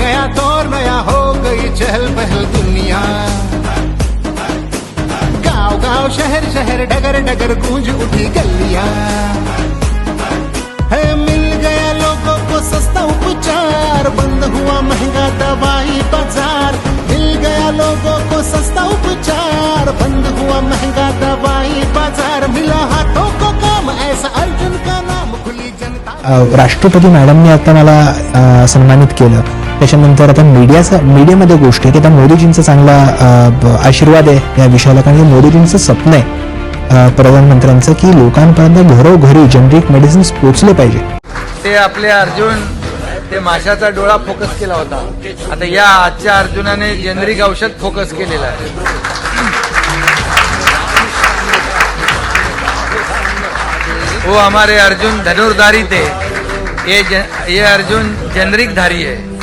गया दौर नया, हो गई चहल पहल दुनिया। गांव गांव शहर शहर डगर डगर गूंज उठी गलियां। है मिल गया लोगों को सस्ता उपचार, बंद हुआ महंगा दवाई बाजार। मिल गया लोगों को सस्ता उपचार, बंद हुआ महंगा दवाई बाजार। मिला हाथों को काम, ऐसा अर्जुन का नाम, खुली जनता। राष्ट्रपती मॅडमने आता मला सन्मानित केलं, त्याच्यानंतर आता मीडियामध्ये गोष्टी की आता मोदीजींचा चांगला आशीर्वाद आहे या विषयाला, कारण की मोदीजींचं स्वप्न आहे प्रधानमंत्र्यांचं की लोकांपर्यंत घरोघरी जेनरिक मेडिसिन्स पोहोचले पाहिजे. ते आपले अर्जुन ते माशाचा डोळा फोकस केला होता, आता या आजच्या अर्जुनाने जेनरिक औषध फोकस केलेलं आहे. वो हमारे अर्जुन धनुर्धारी थे, ये अर्जुन जेनरिक धारी है.